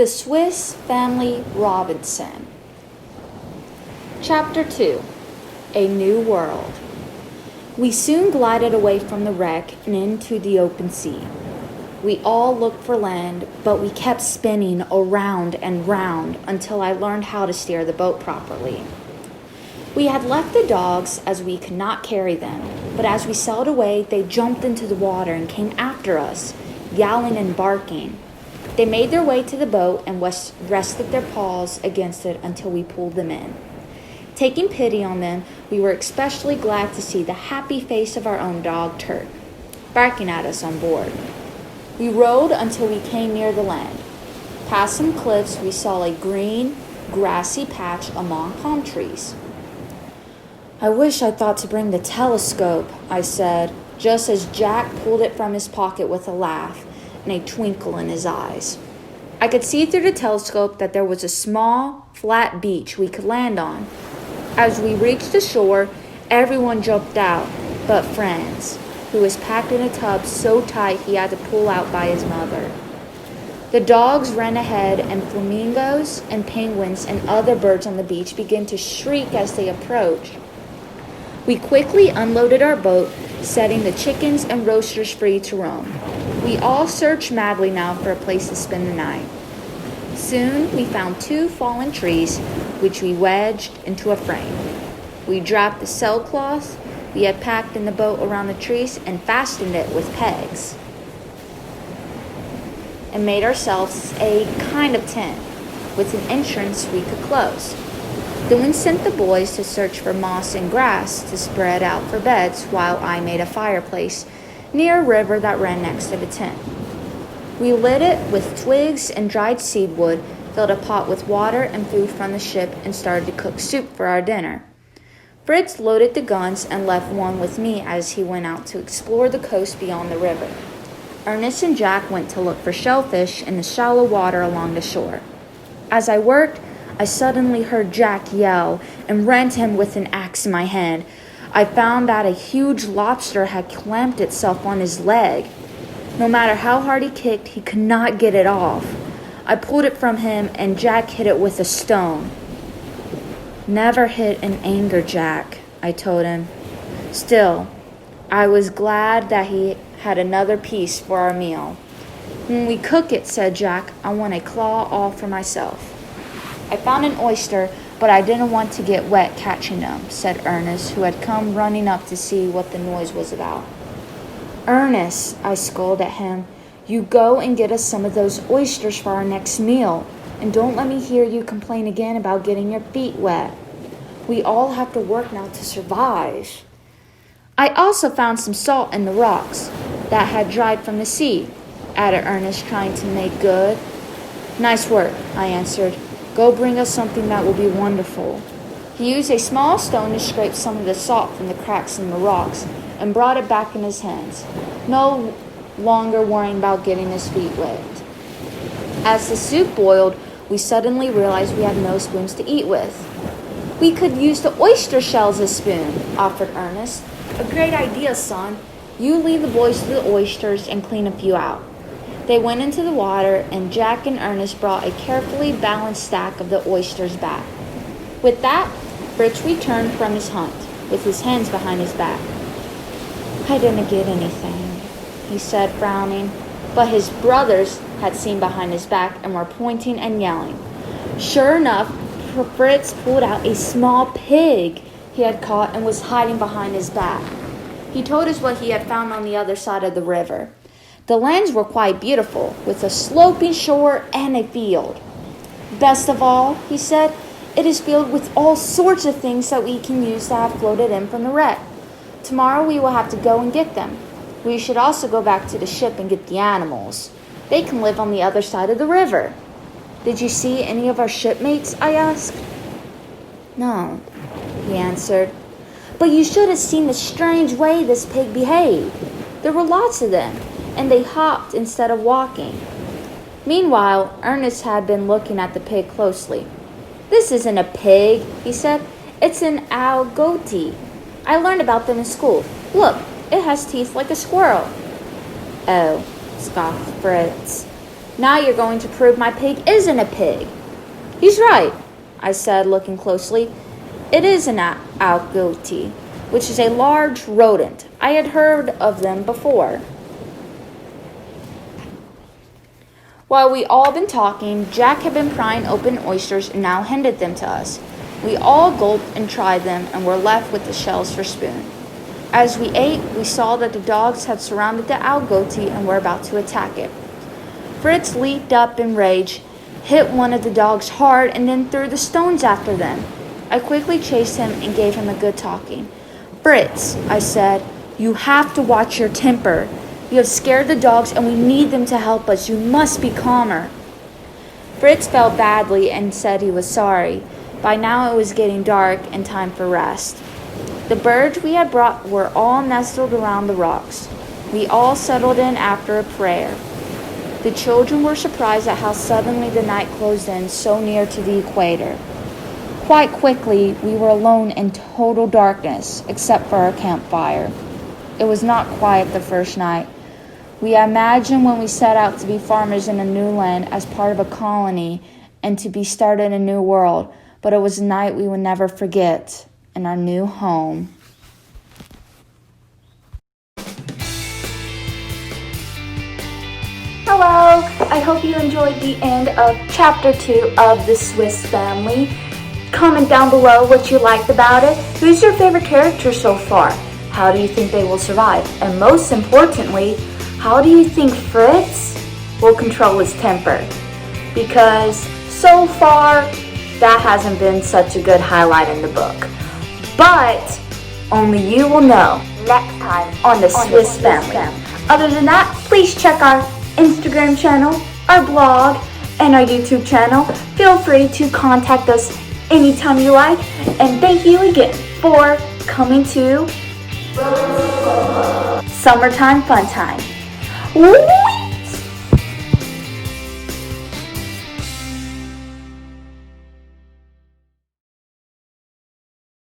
The Swiss Family Robinson. Chapter 2. A New World. We soon glided away from the wreck and into the open sea. We all looked for land, but we kept spinning around and round until I learned how to steer the boat properly. We had left the dogs as we could not carry them, but as we sailed away, they jumped into the water and came after us, yowling and barking. They made their way to the boat and rested their paws against it until we pulled them in. Taking pity on them, we were especially glad to see the happy face of our own dog, Turk, barking at us on board. We rowed until we came near the land. Past some cliffs, we saw a green, grassy patch among palm trees. "I wish I thought to bring the telescope," I said, just as Jack pulled it from his pocket with a laugh and a twinkle in his eyes. I could see through the telescope that there was a small, flat beach we could land on. As we reached the shore, everyone jumped out, but Franz, who was packed in a tub so tight he had to pull out by his mother. The dogs ran ahead, and flamingos and penguins and other birds on the beach began to shriek as they approached. We quickly unloaded our boat, setting the chickens and roosters free to roam. We all searched madly now for a place to spend the night. Soon we found 2 fallen trees, which we wedged into a frame. We dropped the sailcloth we had packed in the boat around the trees and fastened it with pegs, and made ourselves a kind of tent with an entrance we could close. Then we sent the boys to search for moss and grass to spread out for beds while I made a fireplace near a river that ran next to the tent. We lit it with twigs and dried seedwood, filled a pot with water and food from the ship, and started to cook soup for our dinner. Fritz loaded the guns and left one with me as he went out to explore the coast beyond the river. Ernest and Jack went to look for shellfish in the shallow water along the shore. As I worked, I suddenly heard Jack yell and ran to him with an axe in my hand. I found that a huge lobster had clamped itself on his leg. No matter how hard he kicked, he could not get it off. I pulled it from him, and Jack hit it with a stone. "Never hit in anger, Jack," I told him. Still, I was glad that he had another piece for our meal. "When we cook it," said Jack, "I want a claw all for myself." "I found an oyster, but I didn't want to get wet catching them," said Ernest, who had come running up to see what the noise was about. "Ernest," I scolded at him, "you go and get us some of those oysters for our next meal, and don't let me hear you complain again about getting your feet wet. We all have to work now to survive." "I also found some salt in the rocks that had dried from the sea," added Ernest, trying to make good. "Nice work," I answered. "Go bring us something that will be wonderful." He used a small stone to scrape some of the salt from the cracks in the rocks and brought it back in his hands, no longer worrying about getting his feet wet. As the soup boiled, we suddenly realized we had no spoons to eat with. "We could use the oyster shells as spoon," offered Ernest. "A great idea, son. You lead the boys to the oysters and clean a few out." They went into the water, and Jack and Ernest brought a carefully balanced stack of the oysters back. With that, Fritz returned from his hunt, with his hands behind his back. "I didn't get anything," he said, frowning, but his brothers had seen behind his back and were pointing and yelling. Sure enough, Fritz pulled out a small pig he had caught and was hiding behind his back. He told us what he had found on the other side of the river. The lands were quite beautiful, with a sloping shore and a field. "Best of all," he said, "it is filled with all sorts of things that we can use that have floated in from the wreck. Tomorrow we will have to go and get them. We should also go back to the ship and get the animals. They can live on the other side of the river." "Did you see any of our shipmates?" I asked. "No," he answered. "But you should have seen the strange way this pig behaved. There were lots of them, and they hopped instead of walking." Meanwhile, Ernest had been looking at the pig closely. "This isn't a pig," he said. "It's an algotie. I learned about them in school. Look, it has teeth like a squirrel." "Oh," scoffed Fritz. Now you're going to prove my pig isn't a pig." "He's right," I said, looking closely. "It is an agouti, which is a large rodent. I had heard of them before." While we all been talking, Jack had been prying open oysters and now handed them to us. We all gulped and tried them and were left with the shells for spoon. As we ate, we saw that the dogs had surrounded the agouti and were about to attack it. Fritz leaped up in rage, hit one of the dogs hard, and then threw the stones after them. I quickly chased him and gave him a good talking. "Fritz," I said, "you have to watch your temper. You have scared the dogs and we need them to help us. You must be calmer." Fritz felt badly and said he was sorry. By now it was getting dark and time for rest. The birds we had brought were all nestled around the rocks. We all settled in after a prayer. The children were surprised at how suddenly the night closed in so near to the equator. Quite quickly, we were alone in total darkness, except for our campfire. It was not quiet the first night. We imagined when we set out to be farmers in a new land as part of a colony and to be started in a new world, but it was a night we would never forget in our new home. Hello, I hope you enjoyed the end of Chapter 2 of The Swiss Family. Comment down below what you liked about it. Who's your favorite character so far? How do you think they will survive? And most importantly, how do you think Fritz will control his temper? Because so far, that hasn't been such a good highlight in the book. But only you will know next time on The Swiss Family. Other than that, please check our Instagram channel, our blog, and our YouTube channel. Feel free to contact us anytime you like. And thank you again for coming to Summertime Fun Time. Woo!